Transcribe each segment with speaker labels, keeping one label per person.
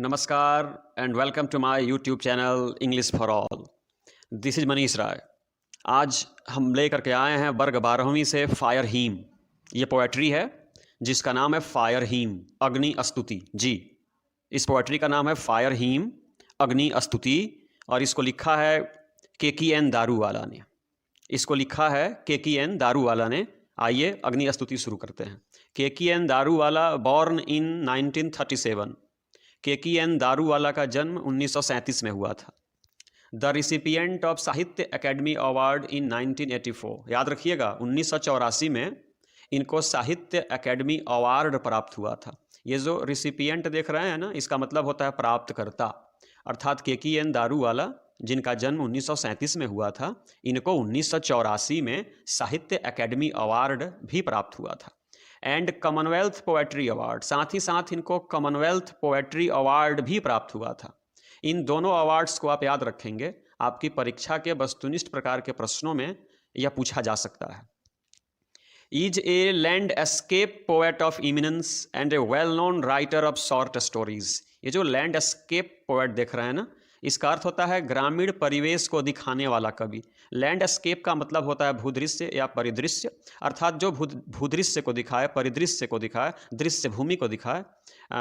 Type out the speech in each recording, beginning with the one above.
Speaker 1: नमस्कार and welcome to my YouTube channel English for all. This is Manish Rai. आज हम लेकर के आए हैं वर्ग 12वीं से फायर हीम। ये पोएट्री है जिसका नाम है फायर हीम अग्नि स्तुति। जी, इस पोएट्री का नाम है फायर हीम अग्नि स्तुति और इसको लिखा है KKN दारूवाला ने। इसको लिखा है KKN दारूवाला ने। आइए अग्नि स्तुति शुरू करते हैं। KKN Daruwalla born in 1937। KKN Daruwalla का जन्म 1937 में हुआ था। द रिसिपिएंट ऑफ साहित्य अकेडमी अवार्ड इन 1984। याद रखिएगा 1984 में इनको साहित्य अकेडमी अवार्ड प्राप्त हुआ था। ये जो रिसिपिएंट देख रहे हैं ना, इसका मतलब होता है प्राप्तकर्ता। अर्थात KKN दारूवाला जिनका जन्म 1937 में हुआ था, इनको 1984 में साहित्य अकेडमी अवार्ड भी प्राप्त हुआ था। एंड कॉमनवेल्थ पोएट्री अवार्ड, साथ ही साथ इनको कॉमनवेल्थ पोएट्री अवार्ड भी प्राप्त हुआ था। इन दोनों अवार्ड्स को आप याद रखेंगे, आपकी परीक्षा के वस्तुनिष्ठ प्रकार के प्रश्नों में यह पूछा जा सकता है। Is a landscape poet of eminence and A well known writer of short stories. ये जो लैंडस्केप पोएट देख रहे हैं ना, इसका अर्थ होता है ग्रामीण परिवेश को दिखाने वाला कवि। लैंडस्केप का मतलब होता है भूदृश्य या परिदृश्य, अर्थात जो भूदृश्य को दिखाए, परिदृश्य को दिखाए, दृश्य भूमि को दिखाए,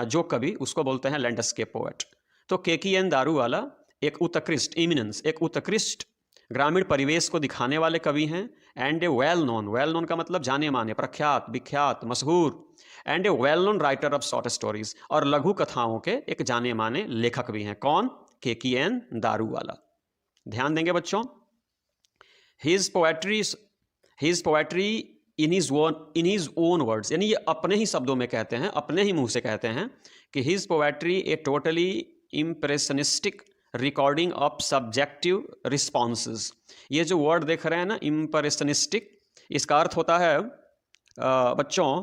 Speaker 1: जो कवि, उसको बोलते हैं लैंडस्केप पोएट। तो KKN दारूवाला एक उत्कृष्ट इमिनेंस, एक उत्कृष्ट ग्रामीण परिवेश को दिखाने वाले कवि हैं। And A well known, well known का मतलब जाने माने, प्रख्यात, विख्यात, मशहूर। And A well known writer of short stories, और लघु कथाओं के एक जाने माने लेखक भी हैं। कौन? KKN दारूवाला। ध्यान देंगे बच्चों। His poetry in his own words, यानी ये अपने ही शब्दों में कहते हैं, अपने ही मुंह से कहते हैं कि his poetry a totally impressionistic recording of subjective responses. ये जो वर्ड देख रहे हैं ना, इम्प्रेशनिस्टिक, इसका अर्थ होता है बच्चों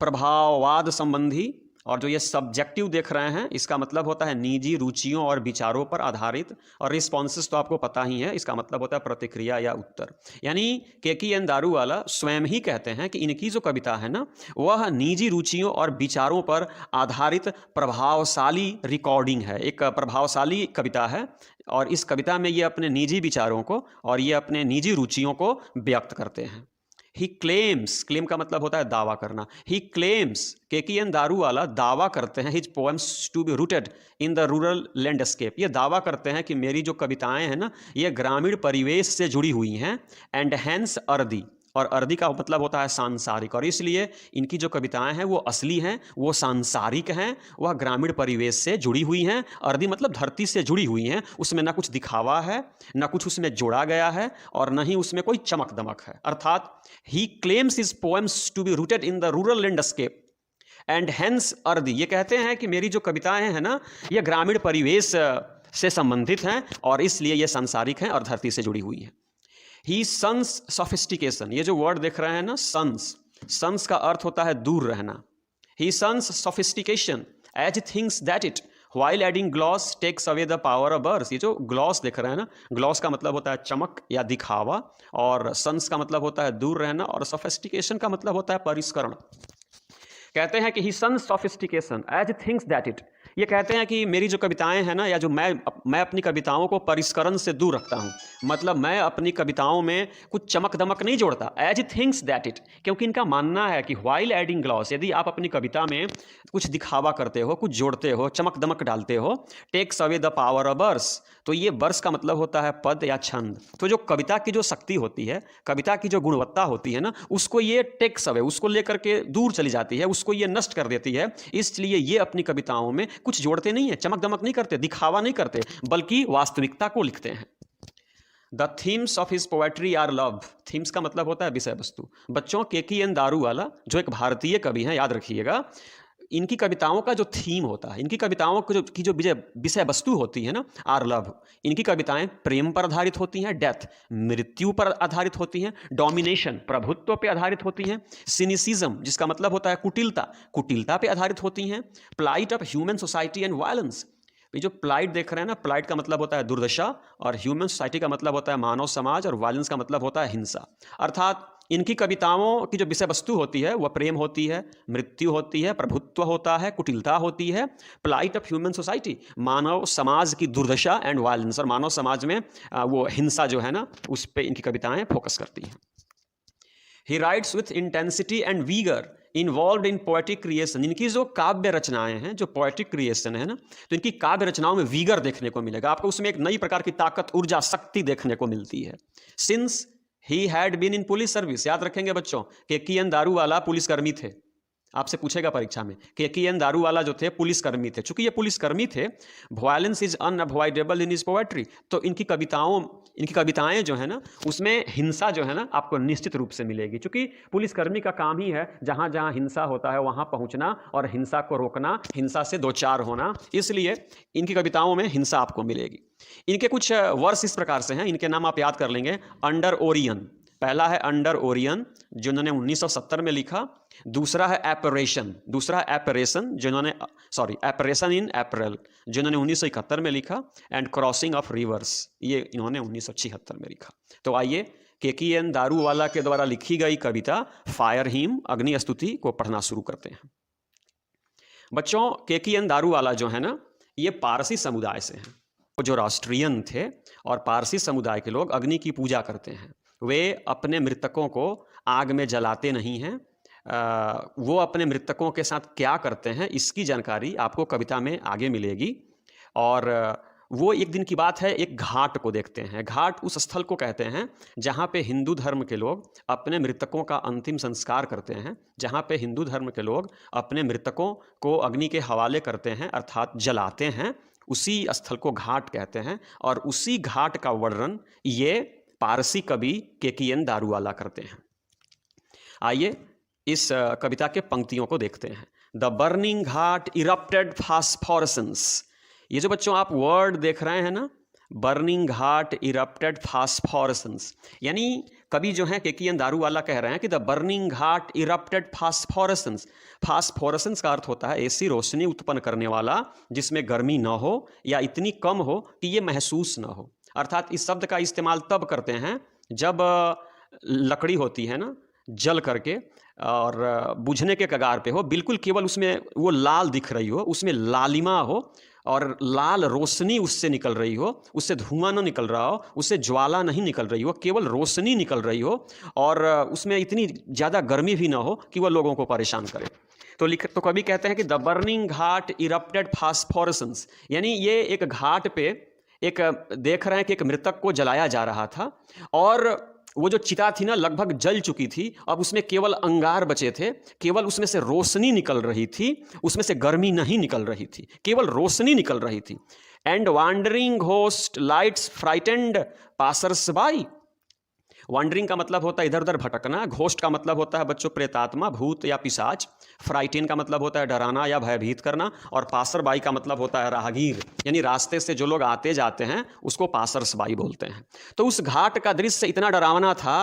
Speaker 1: प्रभाववाद संबंधी, और जो ये सब्जेक्टिव देख रहे हैं इसका मतलब होता है निजी रुचियों और विचारों पर आधारित, और रिस्पॉन्सेस तो आपको पता ही है, इसका मतलब होता है प्रतिक्रिया या उत्तर। यानी KKN दारूवाला स्वयं ही कहते हैं कि इनकी जो कविता है ना, वह निजी रुचियों और विचारों पर आधारित प्रभावशाली रिकॉर्डिंग है, एक प्रभावशाली कविता है। और इस कविता में ये अपने निजी विचारों को और ये अपने निजी रुचियों को व्यक्त करते हैं। ही क्लेम्स, क्लेम का मतलब होता है दावा करना। ही क्लेम्स, KKN दारूवाला दावा करते हैं, his poems to be rooted in the rural landscape. ये दावा करते हैं कि मेरी जो कविताएं हैं ना, ये ग्रामीण परिवेश से जुड़ी हुई हैं। एंड हैंस अर्दी, और अर्दी का मतलब होता है सांसारिक, और इसलिए इनकी जो कविताएं हैं वो असली हैं, वो सांसारिक हैं, वह ग्रामीण परिवेश से जुड़ी हुई हैं। अर्दी मतलब धरती से जुड़ी हुई हैं, उसमें ना कुछ दिखावा है, ना कुछ उसमें जोड़ा गया है, और न ही उसमें कोई चमक दमक है। अर्थात he claims his poems to be rooted in the rural landscape and hence earthy. ये कहते हैं कि मेरी जो कविताएं हैं ना, ये ग्रामीण परिवेश से संबंधित हैं, और इसलिए ये सांसारिक हैं और धरती से जुड़ी हुई हैं। ही सन्स सोफिस्टिकेशन, ये जो वर्ड देख रहे हैं ना, सन्स का अर्थ होता है दूर रहना। He shuns sophistication as things that it while adding gloss takes away the power of words. ये जो ग्लॉस देख रहे हैं ना, ग्लॉस का मतलब होता है चमक या दिखावा, और सन्स का मतलब होता है दूर रहना, और सोफिस्टिकेशन का मतलब होता है परिष्करण। कहते हैं कि he shuns sophistication as things that it. ये कहते हैं कि मेरी जो कविताएं हैं ना, या जो मैं अपनी कविताओं को परिष्करण से दूर रखता हूँ, मतलब मैं अपनी कविताओं में कुछ चमक दमक नहीं जोड़ता। एज थिंग्स दैट इट, क्योंकि इनका मानना है कि व्हाइल एडिंग ग्लॉस, यदि आप अपनी कविता में कुछ दिखावा करते हो, कुछ जोड़ते हो, चमक दमक डालते हो, takes away the power of verse. तो ये वर्स का मतलब होता है पद या छंद। तो जो कविता की जो शक्ति होती है, कविता की जो गुणवत्ता होती है ना, उसको ये टेक्स अवे, उसको लेकर के दूर चली जाती है, उसको ये नष्ट कर देती है। इसलिए ये अपनी कविताओं में कुछ जोड़ते नहीं है, चमक दमक नहीं करते, दिखावा नहीं करते, बल्कि वास्तविकता को लिखते हैं। The themes of his poetry are love. Themes का मतलब होता है विषय वस्तु। बच्चों, KKN दारूवाला जो एक भारतीय कवि हैं, याद रखिएगा, इनकी कविताओं का जो थीम होता है, इनकी कविताओं की जो विषय वस्तु होती है ना, आर लव। इनकी कविताएं प्रेम पर आधारित होती हैं, डेथ मृत्यु पर आधारित होती हैं, डोमिनेशन प्रभुत्व पर आधारित होती हैं, सिनिसिज्म जिसका मतलब होता है कुटिलता, कुटिलता पर आधारित होती हैं, plight of human society and violence. ये जो प्लाइट देख रहे हैं ना, प्लाइट का मतलब होता है दुर्दशा, और ह्यूमन सोसाइटी का मतलब होता है मानव समाज, और वायलेंस का मतलब होता है हिंसा। अर्थात इनकी कविताओं की जो विषय वस्तु होती है वह प्रेम होती है, मृत्यु होती है, प्रभुत्व होता है, कुटिलता होती है, प्लाइट ऑफ ह्यूमन सोसाइटी, मानव समाज की दुर्दशा एंड वायलेंस, और मानव समाज में वो हिंसा जो है ना उस पर इनकी कविताएं फोकस करती हैं। ही rights with intensity and Uyghur involve in poetic creation. इनकी जो काव्य रचनाएं हैं, जो पोएटिक क्रिएशन है ना, तो इनकी काव्य रचनाओं में वीगर देखने को मिलेगा आपको, उसमें एक नई प्रकार की ताकत, ऊर्जा, शक्ति देखने को मिलती है। Since he had been in police service, याद रखेंगे बच्चों, केकीएन दारूवाला पुलिसकर्मी थे। आपसे पूछेगा परीक्षा में, केकीएन दारूवाला जो थे पुलिसकर्मी थे। चूंकि ये पुलिसकर्मी थे, violence is unavoidable in his poetry, तो इनकी कविताएं जो है ना उसमें हिंसा जो है ना आपको निश्चित रूप से मिलेगी। चूंकि पुलिसकर्मी का काम ही है जहां जहां हिंसा होता है वहां पहुंचना और हिंसा को रोकना, हिंसा से दो चार होना, इसलिए इनकी कविताओं में हिंसा आपको मिलेगी। इनके कुछ वर्ष इस प्रकार से हैं, इनके नाम आप याद कर लेंगे। अंडर ओरियन, पहला है अंडर ओरियन जो इन्होंने 1970 में लिखा। दूसरा है एपरेशन, एपरेशन इन अप्रैल जो इन्होंने 1971 में लिखा। एंड क्रॉसिंग ऑफ रिवर्स, ये इन्होंने 1976 में लिखा। तो आइए केकीएन दारूवाला के द्वारा लिखी गई कविता फायर हिम, अग्नि स्तुति को पढ़ना शुरू करते हैं। बच्चों, केकीएन दारूवाला जो है ना ये पारसी समुदाय से हैं। वो जो राष्ट्रियन थे और पारसी समुदाय के लोग अग्नि की पूजा करते हैं। वे अपने मृतकों को आग में जलाते नहीं हैं। वो अपने मृतकों के साथ क्या करते हैं इसकी जानकारी आपको कविता में आगे मिलेगी। और वो एक दिन की बात है, एक घाट को देखते हैं। घाट उस स्थल को कहते हैं जहाँ पे हिंदू धर्म के लोग अपने मृतकों का अंतिम संस्कार करते हैं, जहाँ पे हिंदू धर्म के लोग अपने मृतकों को अग्नि के हवाले करते हैं अर्थात जलाते हैं। उसी स्थल को घाट कहते हैं और उसी घाट का वर्णन ये पारसी कवि केकीएन दारूवाला करते हैं। आइए इस कविता के पंक्तियों को देखते हैं। द बर्निंग घाट इरप्टेड फास्फोरेसेंस, ये जो बच्चों आप वर्ड देख रहे हैं ना, बर्निंग घाट इरप्टेड फास्फोरेसेंस, यानी कवि जो है केकीएन दारूवाला कह रहे हैं कि द बर्निंग घाट इरप्टेड फास्फोरेसेंस। फास्फोरेसेंस का अर्थ होता है ऐसी रोशनी उत्पन्न करने वाला जिसमें गर्मी न हो या इतनी कम हो कि ये महसूस न हो। अर्थात इस शब्द का इस्तेमाल तब करते हैं जब लकड़ी होती है ना, जल करके और बुझने के कगार पे हो, बिल्कुल केवल उसमें वो लाल दिख रही हो, उसमें लालिमा हो और लाल रोशनी उससे निकल रही हो, उससे धुआं न निकल रहा हो, उससे ज्वाला नहीं निकल रही हो, केवल रोशनी निकल रही हो और उसमें इतनी ज़्यादा गर्मी भी ना हो कि वह लोगों को परेशान करे। तो कवि कहते हैं कि द बर्निंग घाट इरप्टेड फास्फोरेसेंस, यानी ये एक घाट पे एक देख रहे हैं कि एक मृतक को जलाया जा रहा था और वो जो चिता थी ना लगभग जल चुकी थी। अब उसमें केवल अंगार बचे थे, केवल उसमें से रोशनी निकल रही थी, उसमें से गर्मी नहीं निकल रही थी, केवल रोशनी निकल रही थी। And wandering host lights frightened passers by. Wandering का मतलब होता है इधर उधर भटकना, घोस्ट का मतलब होता है बच्चों प्रेतात्मा, भूत या पिशाच, फ्राइटेन का मतलब होता है डराना या भयभीत करना, और पासरबाई का मतलब होता है राहगीर, यानी रास्ते से जो लोग आते जाते हैं उसको पासर्सबाई बोलते हैं। तो उस घाट का दृश्य इतना डरावना था,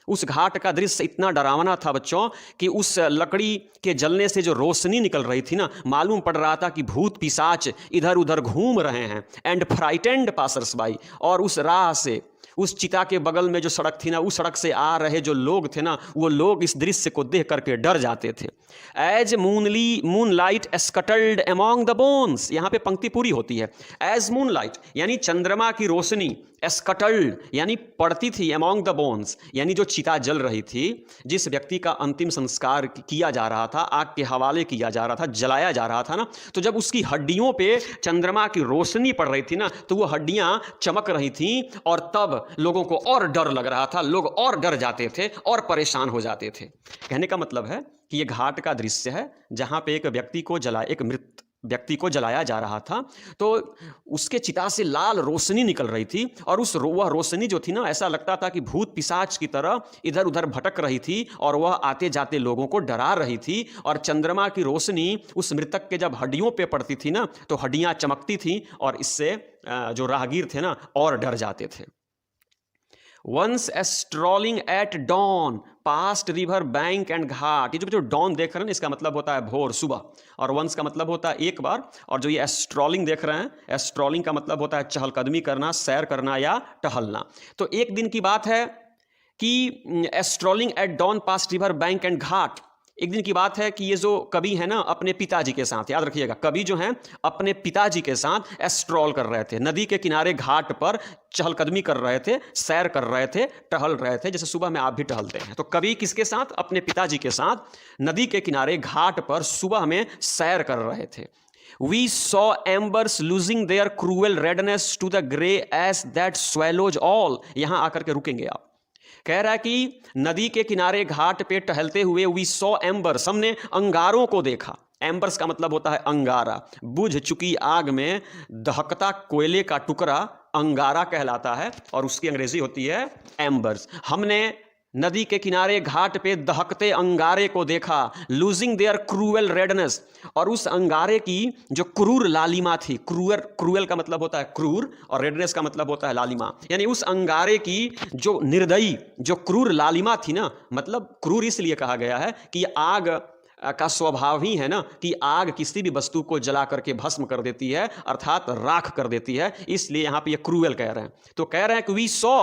Speaker 1: उस घाट का दृश्य इतना डरावना था बच्चों कि उस लकड़ी के जलने से जो रोशनी निकल रही थी ना, मालूम पड़ रहा था कि भूत पिशाच इधर उधर घूम रहे हैं। एंड फ्राइटेंड पासर्सबाई, और उस राह से, उस चिता के बगल में जो सड़क थी ना, उस सड़क से आ रहे जो लोग थे ना, वो लोग इस दृश्य को देख करके डर जाते थे। As moon light scuttled among the bones, यहाँ पे पंक्ति पूरी होती है। एज मून लाइट यानी चंद्रमा की रोशनी, स्कटल्ड यानी पड़ती थी, अमॉन्ग द बोन्स यानी जो चिता जल रही थी, जिस व्यक्ति का अंतिम संस्कार किया जा रहा था, आग के हवाले किया जा रहा था, जलाया जा रहा था ना, तो जब उसकी हड्डियों पे चंद्रमा की रोशनी पड़ रही थी ना, तो वो हड्डियां चमक रही थी और तब लोगों को और डर लग रहा था, लोग और डर जाते थे और परेशान हो जाते थे। कहने का मतलब है कि ये घाट का दृश्य है जहां पे एक मृत व्यक्ति को जलाया जा रहा था, तो उसके चिता से लाल रोशनी निकल रही थी और वह रोशनी जो थी ना, ऐसा लगता था कि भूत पिशाच की तरह इधर उधर भटक रही थी और वह आते जाते लोगों को डरा रही थी। और चंद्रमा की रोशनी उस मृतक के जब हड्डियों पे पड़ती थी ना, तो हड्डियां चमकती थी और इससे जो राहगीर थे ना और डर जाते थे। Once strolling at dawn past river bank and घाट, ये जो डॉन देख रहे हैं ना, इसका मतलब होता है भोर, सुबह, और वंस का मतलब होता है एक बार, और जो ये स्ट्रॉलिंग देख रहे हैं, स्ट्रॉलिंग का मतलब होता है चहलकदमी करना, सैर करना या टहलना। तो एक दिन की बात है कि strolling at dawn past river bank and ghat. एक दिन की बात है कि ये जो कवि है ना अपने पिताजी के साथ, याद रखिएगा, कवि जो हैं अपने पिताजी के साथ स्ट्रॉल कर रहे थे, नदी के किनारे घाट पर चहलकदमी कर रहे थे, सैर कर रहे थे, टहल रहे थे, जैसे सुबह में आप भी टहलते हैं। तो कवि किसके साथ? अपने पिताजी के साथ नदी के किनारे घाट पर सुबह में सैर कर रहे थे। We saw embers losing their cruel redness to the grey ash that swallows all। यहां आकर के रुकेंगे आप। कह रहा है कि नदी के किनारे घाट पे टहलते हुए वी सॉ एम्बर्स, हमने अंगारों को देखा। एम्बर्स का मतलब होता है अंगारा, बुझ चुकी आग में दहकता कोयले का टुकड़ा अंगारा कहलाता है और उसकी अंग्रेजी होती है एम्बर्स। हमने नदी के किनारे घाट पे दहकते अंगारे को देखा, लूजिंग देयर क्रूअल रेडनेस, और उस अंगारे की जो क्रूर लालिमा थी, क्रूअल का मतलब होता है क्रूर और रेडनेस का मतलब होता है लालिमा, यानी उस अंगारे की जो निर्दयी, जो क्रूर लालिमा थी ना, मतलब क्रूर इसलिए कहा गया है कि आग का स्वभाव ही है ना कि आग किसी भी वस्तु को जला करके भस्म कर देती है, अर्थात राख कर देती है, इसलिए यहां पे ये क्रूअल कह रहे हैं। तो कह रहे हैं कि वी सॉ,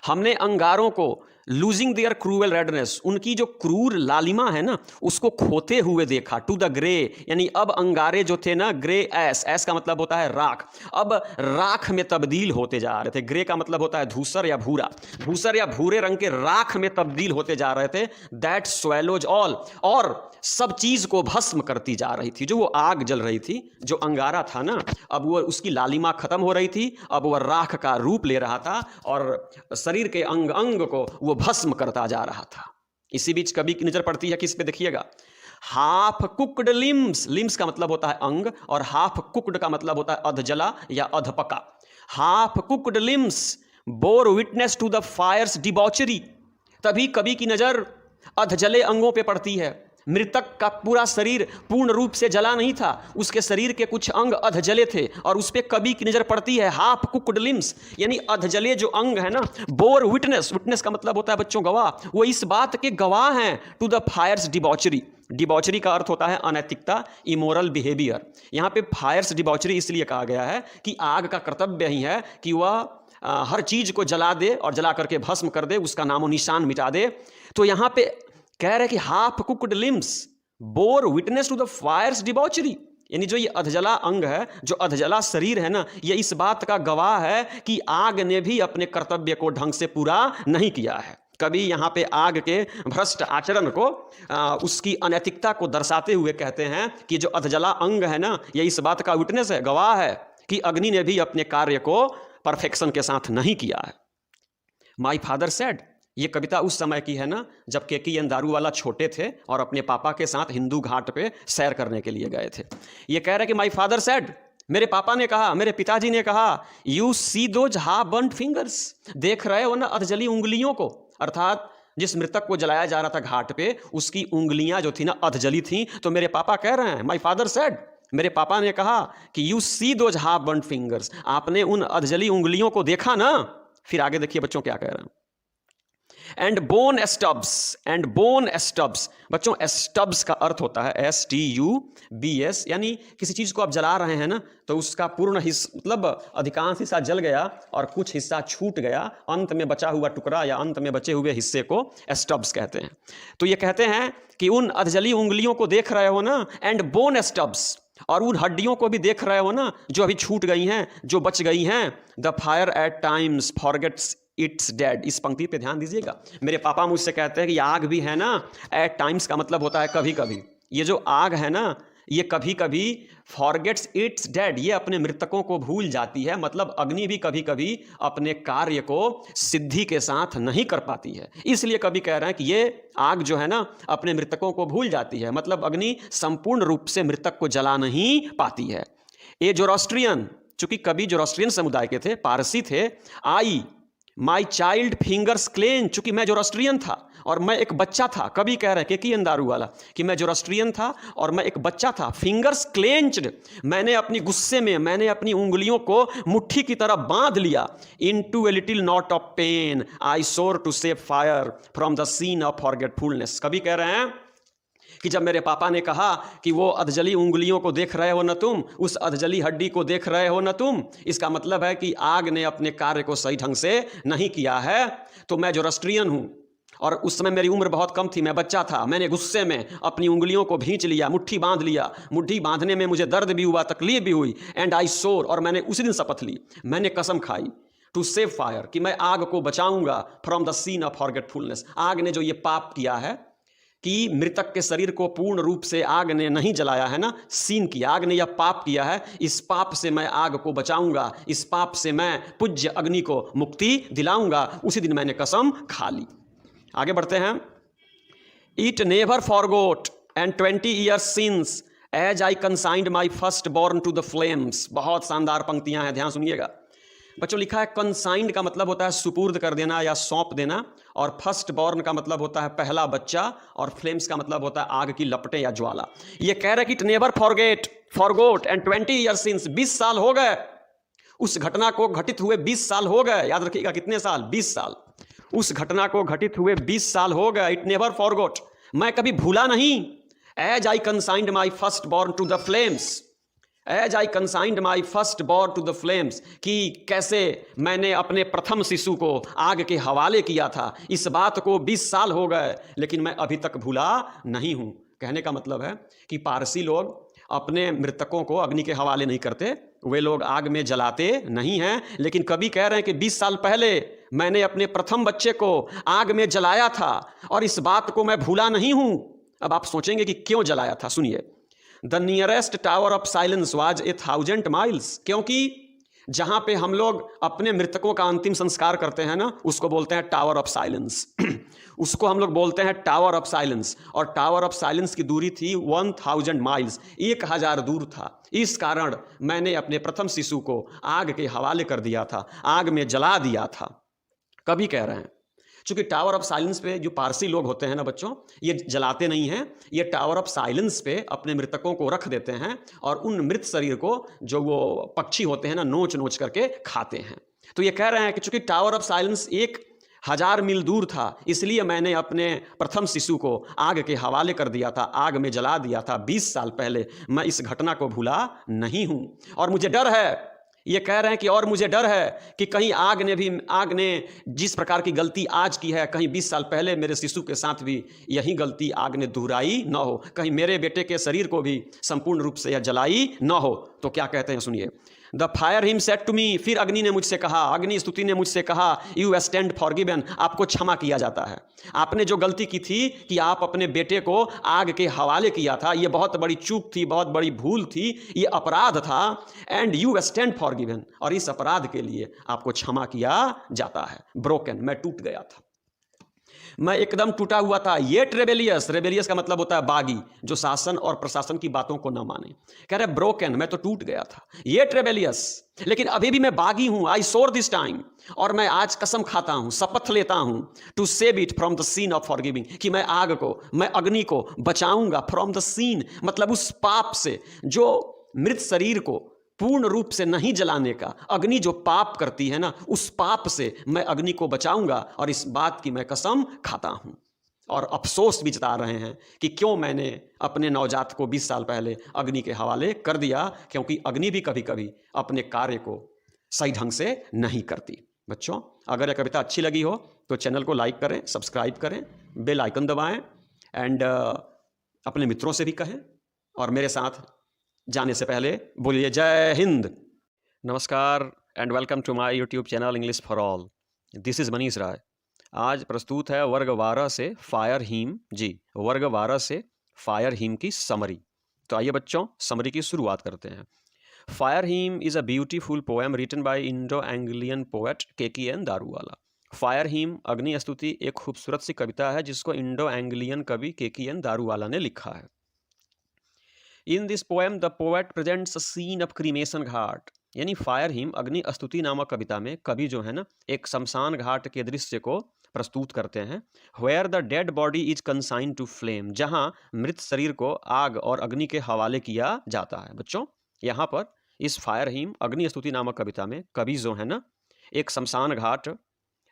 Speaker 1: हमने अंगारों को, लूजिंग देयर क्रूअल रेडनेस, उनकी जो क्रूर लालिमा है ना उसको खोते हुए देखा, टू द ग्रे, यानी अब अंगारे जो थे ना, ग्रे एस, एस का मतलब होता है राख, अब राख में तब्दील होते जा रहे थे। ग्रे का मतलब होता है धूसर या भूरा, धूसर या भूरे रंग के राख में तब्दील होते जा रहे थे। दैट स्वेलोज ऑल, और सब चीज को भस्म करती जा रही थी। जो वो आग जल रही थी, जो अंगारा था ना, अब वो उसकी लालिमा खत्म हो रही थी, अब वह राख का रूप ले रहा था और शरीर के अंग अंग को वो भस्म करता जा रहा था। इसी बीच कवि की नजर पड़ती है किस पे? देखिएगा, हाफ कुक्ड लिम्स, लिम्स का मतलब होता है अंग और हाफ कुक्ड का मतलब होता है अधजला या अधपका। Half cooked limbs bore witness to the fire's debauchery, तभी कवि की नजर अधजले अंगों पे पड़ती है। मृतक का पूरा शरीर पूर्ण रूप से जला नहीं था, उसके शरीर के कुछ अंग अधजले थे और उस पे कवि की नजर पड़ती है हाफ कुक्ड लिम्स, यानी अधजले जो अंग है ना। बोर विटनेस, विटनेस का मतलब होता है बच्चों गवाह, वो इस बात के गवाह हैं to the fire's debauchery. Debauchery का अर्थ होता है अनैतिकता, इमोरल बिहेवियर। यहाँ पे फायर्स डिबॉचरी इसलिए कहा गया है कि आग का कर्तव्य ही है कि वह हर चीज को जला दे और जला करके भस्म कर दे, उसका नामो निशान मिटा दे। तो यहाँ पे कह रहे कि half cooked limbs bore witness to the fire's debauchery, यानी जो ये अधजला अंग है, जो अधजला शरीर है ना, ये इस बात का गवाह है कि आग ने भी अपने कर्तव्य को ढंग से पूरा नहीं किया है। कभी यहाँ पे आग के भ्रष्ट आचरण को, उसकी अनैतिकता को दर्शाते हुए कहते हैं कि जो अधजला अंग है ना, ये इस बात का विटनेस है, गवाह है कि अग्नि ने भी अपने कार्य को परफेक्शन के साथ नहीं किया है। माई फादर सेड, ये कविता उस समय की है ना जब KKN दारूवाला छोटे थे और अपने पापा के साथ हिंदू घाट पे सैर करने के लिए गए थे। ये कह रहे कि माई फादर सेड, मेरे पापा ने कहा, मेरे पिताजी ने कहा, you see those half burned fingers, देख रहे हो ना अधजली उंगलियों को, अर्थात जिस मृतक को जलाया जा रहा था घाट पे उसकी उंगलियां जो थी ना अधजली थी। तो मेरे पापा कह रहे हैं, माई फादर सेड, मेरे पापा ने कहा कि you see those half burned fingers, आपने उन अधजली उंगलियों को देखा ना। फिर आगे देखिए बच्चों क्या कह रहे हैं, and bone stubs, and bone stubs, बच्चों स्टब्स का अर्थ होता है STUBS, यानी किसी चीज को आप जला रहे हैं ना तो उसका पूर्ण हिस्सा, मतलब अधिकांश हिस्सा जल गया और कुछ हिस्सा छूट गया, अंत में बचा हुआ टुकड़ा या अंत में बचे हुए हिस्से को स्टब्स कहते हैं। तो ये कहते हैं कि उन अधजली उंगलियों को देख रहे हो ना, एंड बोन स्टब्स, और उन हड्डियों को भी देख रहे हो ना जो अभी छूट गई हैं, जो बच गई हैं। The fire at times forgets its dead, इस पंक्ति पे ध्यान दीजिएगा। मेरे पापा मुझसे कहते हैं कि आग भी है ना, एट टाइम्स का मतलब होता है कभी कभी, ये जो आग है ना ये कभी कभी फॉरगेट्स इट्स डेड, ये अपने मृतकों को भूल जाती है, मतलब अग्नि भी कभी कभी अपने कार्य को सिद्धि के साथ नहीं कर पाती है। इसलिए कभी कह रहे हैं कि ये आग जो है ना अपने मृतकों को भूल जाती है, मतलब अग्नि संपूर्ण रूप से मृतक को जला नहीं पाती है। ये जोरोस्ट्रियन, चूंकि कभी जोरोस्ट्रियन समुदाय के थे, पारसी थे, आई माई चाइल्ड फिंगर्स क्लेन, चूंकि मैं जोरोस्ट्रियन था और मैं एक बच्चा था, कभी कह रहे हैं KKN दारूवाला कि मैं जोरोस्ट्रियन था और मैं एक बच्चा था। फिंगर्स क्लेंच्ड, मैंने अपनी गुस्से में मैंने अपनी उंगलियों को मुट्ठी की तरह बांध लिया। Into a little knot of pain I soar to save fire from the scene of forgetfulness, कभी कह रहे हैं कि जब मेरे पापा ने कहा कि वो अधजली उंगलियों को देख रहे हो न तुम, उस अधजली हड्डी को देख रहे हो न तुम, इसका मतलब है कि आग ने अपने कार्य को सही ढंग से नहीं किया है। तो मैं जो रस्ट्रियन हूँ, और उस समय मेरी उम्र बहुत कम थी, मैं बच्चा था, मैंने गुस्से में अपनी उंगलियों को भींच लिया, मुट्ठी बांध लिया। मुट्ठी बांधने में मुझे दर्द भी हुआ, तकलीफ भी हुई, एंड आई सोर, और मैंने उसी दिन शपथ ली, मैंने कसम खाई, टू सेव फायर, कि मैं आग को बचाऊंगा from the scene of forgetfulness. आग ने जो ये पाप किया है कि मृतक के शरीर को पूर्ण रूप से आग ने नहीं जलाया है ना, सीन किया, आग ने यह पाप किया है, इस पाप से मैं आग को बचाऊंगा, इस पाप से मैं पूज्य अग्नि को मुक्ति दिलाऊंगा। उसी दिन मैंने कसम खा ली। आगे बढ़ते हैं। It never forgot and 20 years since as I consigned my first born to the flames. बहुत शानदार पंक्तियां हैं, ध्यान सुनिएगा बच्चों। लिखा है कंसाइंड का मतलब होता है सुपुर्द कर देना या सौंप देना, और फर्स्ट बॉर्न का मतलब होता है पहला बच्चा, और फ्लेम्स का मतलब होता है आग की लपटें या ज्वाला। ये कह रहे कि it never forgot and 20 years since, 20 साल हो गए उस घटना को घटित हुए, 20 साल हो गए। याद रखिएगा कितने साल, 20 साल। उस घटना को घटित हुए 20 साल हो गए। इट नेवर फॉरगोट, मैं कभी भूला नहीं। As I consigned my first born to the flames, as I consigned my first born to the flames, कि कैसे मैंने अपने प्रथम शिशु को आग के हवाले किया था। इस बात को 20 साल हो गए, लेकिन मैं अभी तक भूला नहीं हूं। कहने का मतलब है कि पारसी लोग अपने मृतकों को अग्नि के हवाले नहीं करते, वे लोग आग में जलाते नहीं हैं, लेकिन कभी कह रहे हैं कि 20 साल पहले मैंने अपने प्रथम बच्चे को आग में जलाया था, और इस बात को मैं भूला नहीं हूं। अब आप सोचेंगे कि क्यों जलाया था, सुनिए। The nearest tower of silence was 1000 miles, क्योंकि जहां पे हम लोग अपने मृतकों का अंतिम संस्कार करते हैं ना, उसको बोलते हैं टावर ऑफ साइलेंस। उसको हम लोग बोलते हैं टावर ऑफ साइलेंस, और टावर ऑफ साइलेंस की दूरी थी 1000 miles, 1000 दूर था। इस कारण मैंने अपने प्रथम शिशु को आग के हवाले कर दिया था, आग में जला दिया था। कभी कह रहे हैं, चूंकि टावर ऑफ साइलेंस पे जो पारसी लोग होते हैं ना बच्चों, ये जलाते नहीं हैं, ये टावर ऑफ साइलेंस पे अपने मृतकों को रख देते हैं, और उन मृत शरीर को जो वो पक्षी होते हैं ना, नोच नोच करके खाते हैं। तो ये कह रहे हैं कि चूंकि टावर ऑफ साइलेंस 1000 मील दूर था, इसलिए मैंने अपने प्रथम शिशु को आग के हवाले कर दिया था, आग में जला दिया था 20 साल पहले। मैं इस घटना को भूला नहीं हूं, और मुझे डर है, ये कह रहे हैं कि और मुझे डर है कि कहीं आग ने जिस प्रकार की गलती आज की है, कहीं 20 साल पहले मेरे शिशु के साथ भी यही गलती आग ने दोहराई न हो, कहीं मेरे बेटे के शरीर को भी संपूर्ण रूप से यह जलाई न हो। तो क्या कहते हैं, सुनिए। The fire hymn said to me, फिर अग्नि ने मुझसे कहा, अग्नि स्तुति ने मुझसे कहा, यू स्टैंड फॉरगिवन, आपको क्षमा किया जाता है। आपने जो गलती की थी कि आप अपने बेटे को आग के हवाले किया था, यह बहुत बड़ी चूक थी, बहुत बड़ी भूल थी, ये अपराध था, एंड यू स्टैंड फॉरगिवन, और इस अपराध के लिए आपको क्षमा किया जाता है। ब्रोकन, मैं टूट गया था, मैं एकदम टूटा हुआ था। येट रेबेलियस, रेबेलियस का मतलब होता है बागी, जो शासन और प्रशासन की बातों को न माने। कह रहे ब्रोकन, मैं तो टूट गया था, येट रेबेलियस, लेकिन अभी भी मैं बागी हूं। आई सोर दिस टाइम, और मैं आज कसम खाता हूं, शपथ लेता हूं, to save it from the scene of forgiving, कि मैं आग को, मैं अग्नि को बचाऊंगा फ्रॉम द सीन, मतलब उस पाप से जो मृत शरीर को पूर्ण रूप से नहीं जलाने का, अग्नि जो पाप करती है ना, उस पाप से मैं अग्नि को बचाऊंगा, और इस बात की मैं कसम खाता हूं। और अफसोस भी जता रहे हैं कि क्यों मैंने अपने नवजात को 20 साल पहले अग्नि के हवाले कर दिया, क्योंकि अग्नि भी कभी कभी अपने कार्य को सही ढंग से नहीं करती। बच्चों, अगर यह कविता अच्छी लगी हो तो चैनल को लाइक करें, सब्सक्राइब करें, बेल आइकन दबाएं, एंड अपने मित्रों से भी कहें, और मेरे साथ जाने से पहले बोलिए जय हिंद। नमस्कार and welcome to my YouTube channel English for all. This is Manish Rai. आज प्रस्तुत है वर्ग 12 से फायर हीम, जी वर्ग 12 से फायर हीम की समरी। तो आइए बच्चों, समरी की शुरुआत करते हैं। Fire hymn is a beautiful poem written by Indo Anglian poet KKN Daruwalla. Fire hymn अग्नि स्तुति एक खूबसूरत सी कविता है जिसको इंडो एंग्लियन कवि KKN दारूवाला ने लिखा है। In this poem the poet presents a scene of cremation ghat, यानी फायर हिम अग्नि स्तुति नामक कविता में कवि जो है ना, एक शमशान घाट के दृश्य को प्रस्तुत करते हैं। Where the dead body is consigned to flame, जहां मृत शरीर को आग और अग्नि के हवाले किया जाता है। बच्चों, यहाँ पर इस फायर हिम अग्नि स्तुति नामक कविता में कवि जो है ना, एक शमशान घाट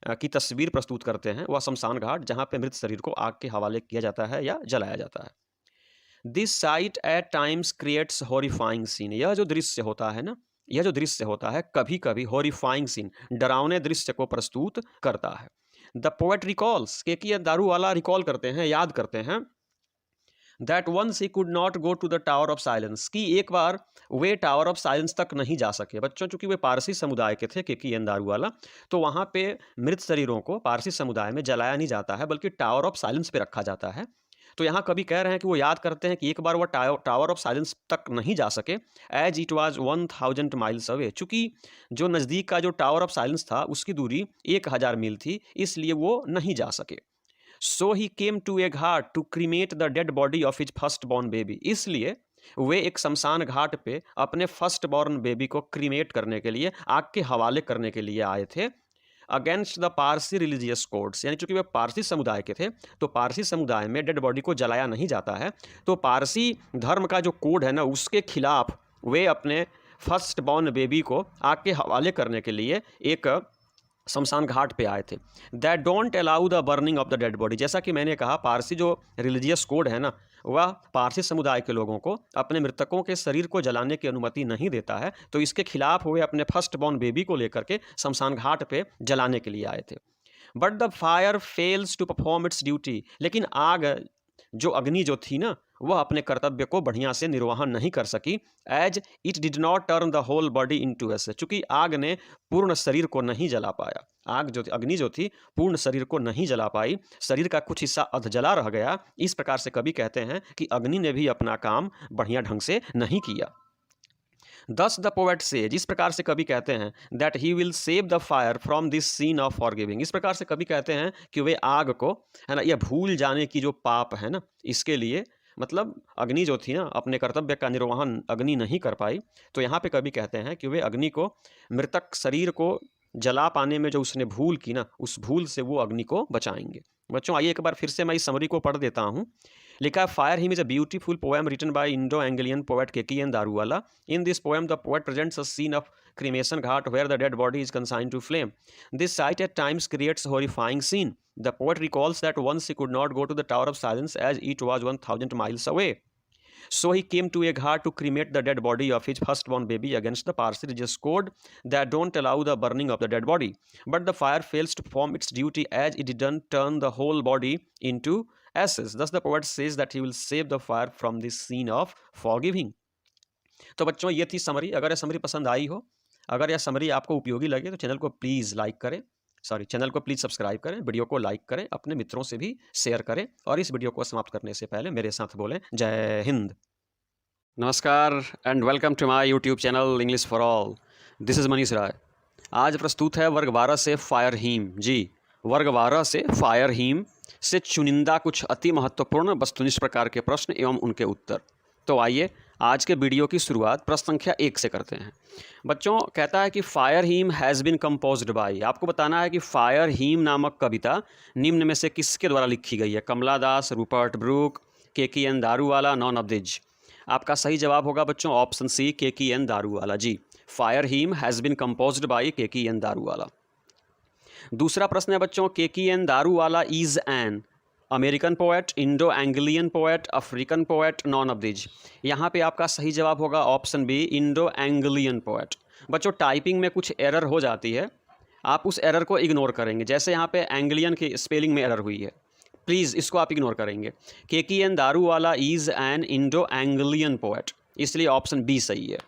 Speaker 1: की तस्वीर प्रस्तुत करते हैं। वह शमशान घाट जहाँ पे मृत शरीर को आग के हवाले किया जाता है या जलाया जाता है। This sight at times creates horrifying scene. यह जो दृश्य होता है ना, यह जो दृश्य होता है कभी कभी हॉरिफाइंग सीन, डरावने दृश्य को प्रस्तुत करता है। द पोएट रिकॉल्स, के दारू वाला रिकॉल करते हैं, याद करते हैं, that once he could not go to the tower of silence, कि एक बार वे टावर ऑफ साइलेंस तक नहीं जा सके। बच्चों चूंकि वे पारसी समुदाय के थे, के दारू वाला, तो वहाँ पे मृत शरीरों को पारसी समुदाय में जलाया नहीं जाता है बल्कि टावर ऑफ साइलेंस पे रखा जाता है। तो यहाँ कभी कह रहे हैं कि वो याद करते हैं कि एक बार वह टावर ऑफ साइलेंस तक नहीं जा सके, as it was 1000 miles away, चूंकि जो नज़दीक का जो टावर ऑफ साइलेंस था उसकी दूरी 1000 मील थी, इसलिए वो नहीं जा सके। So he came to a ghat to cremate the dead body of his first born baby, इसलिए वे एक शमशान घाट पे अपने फर्स्ट बॉर्न बेबी को क्रीमेट करने के लिए, आग के हवाले करने के लिए आए थे। Against the Parsi religious codes, यानी चूंकि वे पारसी समुदाय के थे तो पारसी समुदाय में डेड बॉडी को जलाया नहीं जाता है, तो पारसी धर्म का जो कोड है ना उसके खिलाफ वे अपने फर्स्ट बॉर्न बेबी को आग के हवाले करने के लिए एक शमशान घाट पे आए थे। That don't allow the burning of the dead body, जैसा कि मैंने कहा पारसी जो रिलीजियस कोड है ना वह पारसी समुदाय के लोगों को अपने मृतकों के शरीर को जलाने की अनुमति नहीं देता है, तो इसके खिलाफ हुए अपने फर्स्ट बॉर्न बेबी को लेकर के शमशान घाट पे जलाने के लिए आए थे। But the fire fails to perform its duty, लेकिन आग जो अग्नि जो थी ना वह अपने कर्तव्य को बढ़िया से निर्वहन नहीं कर सकी, as it did not turn the whole body into ash, चूंकि आग ने पूर्ण शरीर को नहीं जला पाया। आग जो अग्नि जो थी पूर्ण शरीर को नहीं जला पाई, शरीर का कुछ हिस्सा अधजला रह गया। इस प्रकार से कवि कहते हैं कि अग्नि ने भी अपना काम बढ़िया ढंग से नहीं किया। दस द पोएट सेज, इस प्रकार से कवि कहते हैं, that he will save the fire from this scene of forgiving, इस प्रकार से कवि कहते हैं कि वे आग को, है ना, यह भूल जाने की जो पाप है ना, इसके लिए, मतलब अग्नि जो थी ना अपने कर्तव्य का निर्वहन अग्नि नहीं कर पाई, तो यहाँ पे कवि कहते हैं कि वे अग्नि को, मृतक शरीर को जला पाने में जो उसने भूल की ना, उस भूल से वो अग्नि को बचाएंगे। बच्चों आइए एक बार फिर से मैं इस समरी को पढ़ देता हूँ। लिखा है, fire hymn is a beautiful poem written by Indo Anglian poet K Daruwalla. In this poem the poet presents a scene of cremation ghat where the dead body is consigned to flame. This sight at times creates horrifying scene. The poet recalls that once he could not go to the Tower of Silence as it was 1000 miles away. So he came to a ghat to cremate the dead body of his firstborn baby against the Parsi religious code that don't allow the burning of the dead body. But the fire fails to perform its duty as it didn't turn the whole body into ashes. Thus the poet says that he will save the fire from this scene of forgiving. तो बच्चों ये थी summary. अगर यह summary पसंद आई हो, अगर यह समरी आपको उपयोगी लगे तो चैनल को प्लीज़ चैनल को प्लीज़ सब्सक्राइब करें, वीडियो को लाइक करें, अपने मित्रों से भी शेयर करें, और इस वीडियो को समाप्त करने से पहले मेरे साथ बोलें जय हिंद। नमस्कार and welcome to my YouTube channel English for all. This is Manish Rai. आज प्रस्तुत है वर्ग 12 से फायर हीम। जी, वर्ग 12 से फायर हीम से चुनिंदा कुछ अति महत्वपूर्ण वस्तुनिष्ठ प्रकार के प्रश्न एवं उनके उत्तर। तो आइए आज के वीडियो की शुरुआत प्रश्न संख्या 1 से करते हैं। बच्चों कहता है कि fire hymn has been composed by, आपको बताना है कि फायर हीम नामक कविता निम्न में से किसके द्वारा लिखी गई है? कमला दास, रूपर्ट ब्रूक, के दारूवाला, नॉन ऑफ दिज। आपका सही जवाब होगा बच्चों option C, K Daruwalla. Ji, fire hymn has been composed by K Daruwalla. दूसरा प्रश्न है बच्चों, K Daruwalla is an American poet, Indo Anglian poet, African poet, none of these. यहाँ पे आपका सही जवाब होगा option B, Indo Anglian poet. बच्चों टाइपिंग में कुछ एरर हो जाती है, आप उस एरर को इग्नोर करेंगे। जैसे यहाँ पे एंग्लियन की स्पेलिंग में एरर हुई है, प्लीज़ इसको आप इग्नोर करेंगे। के Daruwalla is N Indo Anglian poet, इसलिए ऑप्शन बी सही है।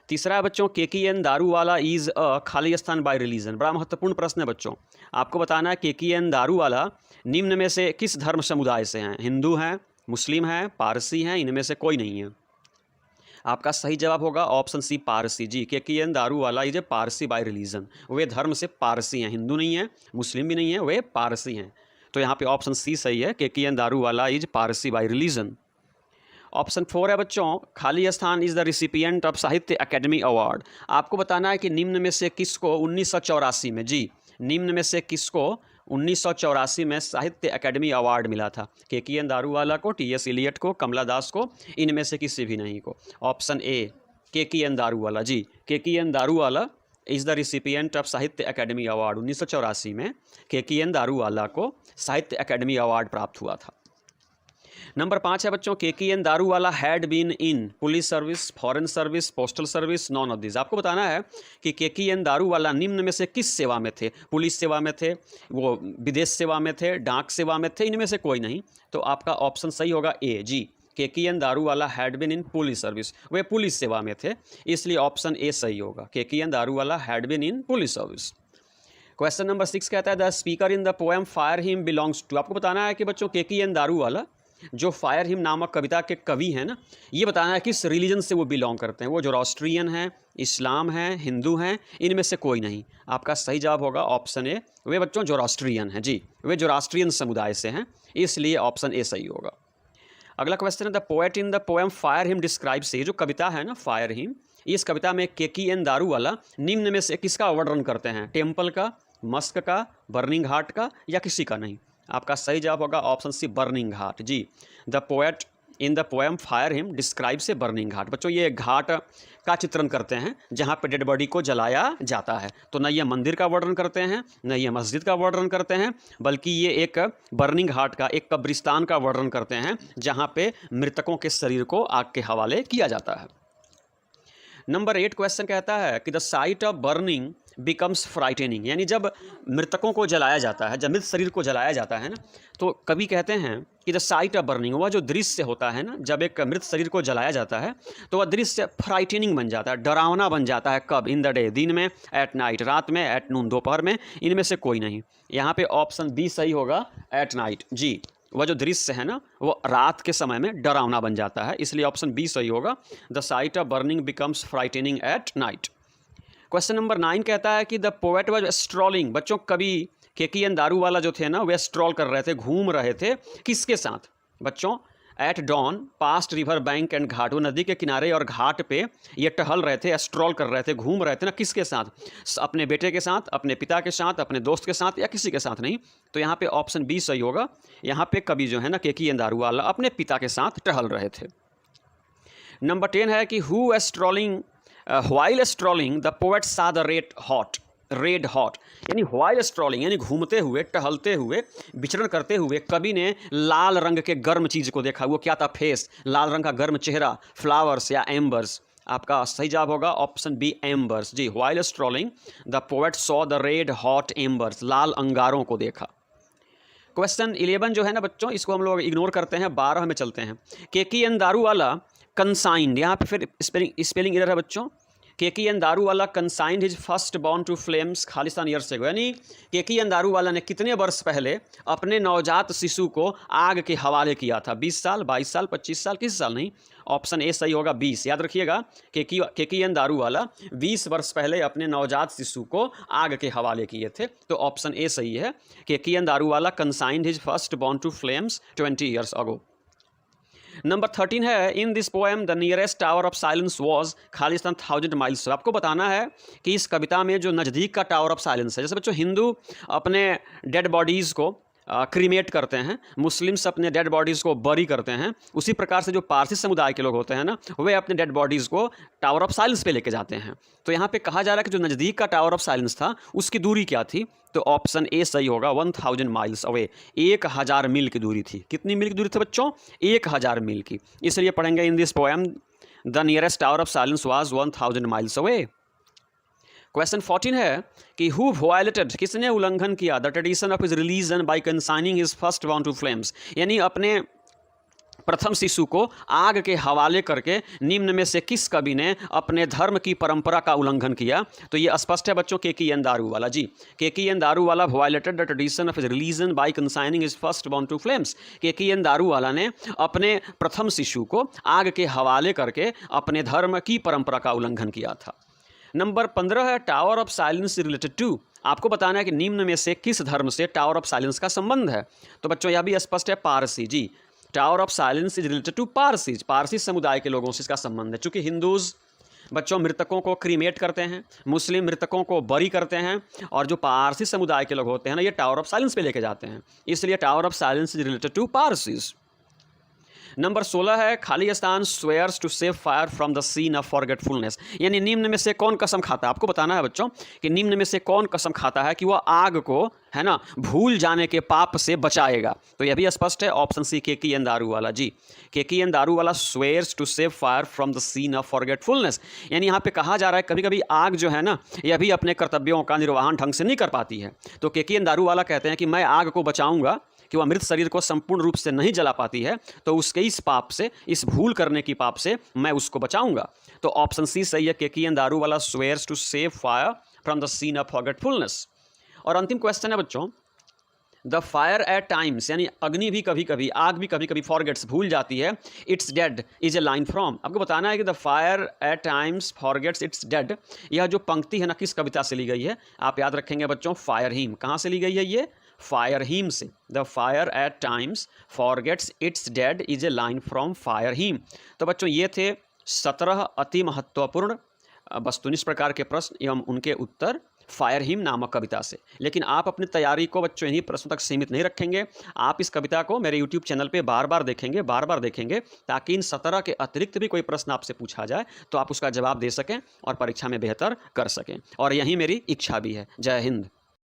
Speaker 1: तीसरा है बच्चों, के दारूवाला इज़ अ खाली स्थान बाय रिलीजन। बड़ा महत्वपूर्ण प्रश्न है बच्चों, आपको बताना है के दारूवाला निम्न में से किस धर्म समुदाय से हैं? हिंदू हैं, मुस्लिम हैं, पारसी हैं, इनमें से कोई नहीं है। आपका सही जवाब होगा ऑप्शन सी, पारसी। जी, K Daruwalla is a Parsi by religion, वे धर्म से पारसी हैं, हिंदू नहीं है, मुस्लिम भी नहीं है, वे पारसी हैं। तो यहाँ पे ऑप्शन सी सही है, के Daruwalla is Parsi by religion. Option 4 है बच्चों, खाली स्थान इज़ द रिसिपिएंट ऑफ साहित्य अकेडमी अवार्ड। आपको बताना है कि निम्न में से किसको 1984 में, जी निम्न में से किसको 1984 में साहित्य अकेडमी अवार्ड मिला था? के दारूवाला को, टी.एस. इलियट को, कमला दास को, इनमें से किसी भी नहीं को। ऑप्शन ए, के दारूवाला। जी, K Daruwalla is the recipient of साहित्य अकेडमी अवार्ड। 1984 में के दारूवाला को साहित्य अकेडमी अवार्ड प्राप्त हुआ था। नंबर 5 है बच्चों, KKN Daruwalla had been in police service, foreign service, postal service, none of this. आपको बताना है कि KKN दारूवाला निम्न में से किस सेवा में थे? पुलिस सेवा में थे, वो विदेश सेवा में थे, डाक सेवा में थे, इनमें से कोई नहीं। तो आपका ऑप्शन सही होगा ए जी, KKN Daruwalla had been in police service, वे पुलिस सेवा में थे, इसलिए ऑप्शन ए सही होगा, KKN Daruwalla had been in police service. Question number 6 कहता है the speaker in the poem fire hymn belongs to. आपको बताना है कि बच्चों KKN दारूवाला जो फायर हिम नामक कविता के कवि हैं ना, ये बताना है किस रिलीजन से वो बिलोंग करते हैं। वो जोरास्ट्रियन हैं, इस्लाम हैं, हिंदू हैं, इनमें से कोई नहीं। आपका सही जवाब होगा ऑप्शन ए, वे बच्चों जोरास्ट्रियन हैं जी, वे जोरास्ट्रियन समुदाय से हैं, इसलिए ऑप्शन ए सही होगा। अगला क्वेश्चन है the poet in the poem fire him describes. ये जो कविता है ना फायर हिम, इस कविता में KKN दारूवाला निम्न में से किसका वर्णन करते हैं? टेम्पल का, मस्क का, बर्निंग हार्ट का, या किसी का नहीं? आपका सही जवाब होगा ऑप्शन सी, बर्निंग घाट जी। The poet in the poem fire hymn describes burning ghat. बच्चों ये घाट का चित्रण करते हैं जहाँ पे डेड बॉडी को जलाया जाता है। तो न ये मंदिर का वर्णन करते हैं, न ये मस्जिद का वर्णन करते हैं, बल्कि ये एक बर्निंग घाट का, एक कब्रिस्तान का वर्णन करते हैं जहाँ पे मृतकों के शरीर को आग के हवाले किया जाता है। नंबर 8 क्वेश्चन कहता है कि the sight of burning becomes frightening, यानी जब मृतकों को जलाया जाता है, जब मृत शरीर को जलाया जाता है ना, तो कवि कहते हैं कि द साइट ऑफ बर्निंग, वह जो दृश्य होता है ना, जब एक मृत शरीर को जलाया जाता है तो वह दृश्य फ्राइटेनिंग बन जाता है, डरावना बन जाता है। कब? इन द डे, दिन में, एट नाइट, रात में, एट नून, दोपहर में, इनमें से कोई नहीं। यहाँ पे ऑप्शन बी सही होगा, एट नाइट जी। वह जो दृश्य है ना, वो रात के समय में डरावना बन जाता है, इसलिए ऑप्शन बी सही होगा, the sight of burning becomes frightening at night. Question number 9 कहता है कि द पोएट वाज स्ट्रॉलिंग। बच्चों कवि KKN दारूवाला जो थे ना, वे स्ट्रॉल कर रहे थे, घूम रहे थे, किसके साथ? बच्चों at dawn past river bank and ghat, वो नदी के किनारे और घाट पे ये टहल रहे थे, स्ट्रॉल कर रहे थे, घूम रहे थे ना, किसके साथ? अपने बेटे के साथ, अपने पिता के साथ, अपने दोस्त के साथ, या किसी के साथ नहीं। तो यहाँ पे ऑप्शन बी सही होगा, यहाँ पे कवि जो है ना KKN दारूवाला अपने पिता के साथ टहल रहे थे। नंबर 10 है कि who strolling while strolling the poet सा द रेड हॉट, यानी व्हाइल स्ट्रॉलिंग यानी घूमते हुए, टहलते हुए, विचरण करते हुए कवि ने लाल रंग के गर्म चीज़ को देखा। वो क्या था? फेस, लाल रंग का गर्म चेहरा, फ्लावर्स या एम्बर्स। आपका सही जवाब होगा ऑप्शन बी, एम्बर्स जी। While strolling the poet saw the red hot embers, लाल अंगारों को देखा। क्वेश्चन 11 जो है ना बच्चों, इसको हम लोग इग्नोर करते हैं, 12 में चलते हैं। KKN दारूवाला कंसाइंड, यहाँ पे फिर स्पेलिंग एरर है बच्चों। KKN Daruwalla consigned his first born to flames खालिस्तान ईयर्स एगो, यानी KKN दारूवाला ने कितने वर्ष पहले अपने नवजात शिशु को आग के हवाले किया था? 20 साल, 22 साल, 25 साल, किस साल? नहीं, ऑप्शन ए सही होगा 20। याद रखिएगा, KKN दारूवाला 20 वर्ष पहले अपने नवजात शिशु को आग के हवाले किए थे, तो ऑप्शन ए सही है। KKN Daruwalla consigned his first born to flames 20 years ago. Number 13 है in this poem the nearest tower of silence was खालिस्तान 1000 माइल्स। आपको बताना है कि इस कविता में जो नज़दीक का टावर ऑफ साइलेंस है, जैसे बच्चों हिंदू अपने डेड बॉडीज़ को क्रीमेट करते हैं, मुस्लिम्स अपने डेड बॉडीज़ को बरी करते हैं, उसी प्रकार से जो पारसी समुदाय के लोग होते हैं ना, वे अपने डेड बॉडीज़ को टावर ऑफ साइलेंस पे लेके जाते हैं। तो यहाँ पे कहा जा रहा है कि जो नज़दीक का टावर ऑफ साइलेंस था उसकी दूरी क्या थी? तो ऑप्शन ए सही होगा, 1000 माइल्स अवे, 1000 मील की दूरी थी। कितनी मील की दूरी थी बच्चों? 1000 मील की। इसलिए पढ़ेंगे in this poem the nearest tower of silence was 1000 miles away. Question 14 है कि हु वायलेटेड, किसने उल्लंघन किया the tradition of his religion by consigning his first born to flames, यानी अपने प्रथम शिशु को आग के हवाले करके निम्न में से किस कवि ने अपने धर्म की परंपरा का उल्लंघन किया? तो ये स्पष्ट है बच्चों, KKN Daruwalla ji. KKN Daruwalla violated the tradition of his religion by consigning his first born to flames. KKN Daruwalla ने अपने प्रथम शिशु को आग के हवाले करके अपने धर्म की परंपरा का उल्लंघन किया था। नंबर 15 है tower of silence related to. आपको बताना है कि निम्न में से किस धर्म से टावर ऑफ साइलेंस का संबंध है? तो बच्चों यह भी स्पष्ट है, पारसी जी। Tower of silence is related to Parsis, Parsi समुदाय के लोगों से इसका संबंध है। चूंकि हिंदूज बच्चों मृतकों को क्रीमेट करते हैं, मुस्लिम मृतकों को बरी करते हैं, और जो पारसी समुदाय के लोग होते हैं ना, ये टावर ऑफ साइलेंस पे लेके जाते हैं, इसलिए tower of silence is related to Parsis. Number 16 है खाली स्थान swears to save fire from the scene of forgetfulness, यानी निम्न में से कौन कसम खाता है। आपको बताना है बच्चों कि निम्न में से कौन कसम खाता है कि वह आग को, है ना, भूल जाने के पाप से बचाएगा। तो यह भी स्पष्ट है, ऑप्शन सी केकी एन दारू वाला। जी, केकी N Daruwalla swears to save fire from the scene of forgetfulness, यानी यहाँ पे कहा जा रहा है कभी कभी आग जो है ना, यह भी अपने कर्तव्यों का निर्वहन ढंग से नहीं कर पाती है। तो केकी एन दारू वाला कहते हैं कि मैं आग को बचाऊंगा, कि वह मृत शरीर को संपूर्ण रूप से नहीं जला पाती है, तो उसके इस पाप से, इस भूल करने की पाप से मैं उसको बचाऊंगा। तो ऑप्शन सी सही है, केकी N Daruwalla swears to save fire from the scene of forgetfulness. और अंतिम क्वेश्चन है बच्चों, द फायर एट टाइम्स, यानी अग्नि भी कभी कभी, आग भी कभी कभी फॉरगेट्स, भूल जाती है, it's dead is a line from. आपको बताना है कि the fire at times forgets its dead, यह जो पंक्ति है ना किस कविता से ली गई है। आप याद रखेंगे बच्चों, फायर हीम। कहाँ से ली गई है ये? फायर हीम से। The fire at times forgets its dead is a line from fire hymn. तो बच्चों ये थे 17 अति महत्वपूर्ण वस्तुनिष्ठ प्रकार के प्रश्न एवं उनके उत्तर फायर हिम नामक कविता से। लेकिन आप अपनी तैयारी को बच्चों इन्हीं प्रश्नों तक सीमित नहीं रखेंगे, आप इस कविता को मेरे YouTube चैनल पे बार बार देखेंगे, ताकि इन 17 के अतिरिक्त भी कोई प्रश्न आपसे पूछा जाए तो आप उसका जवाब दे सकें और परीक्षा में बेहतर कर सकें। और यही मेरी इच्छा भी है। जय हिंद।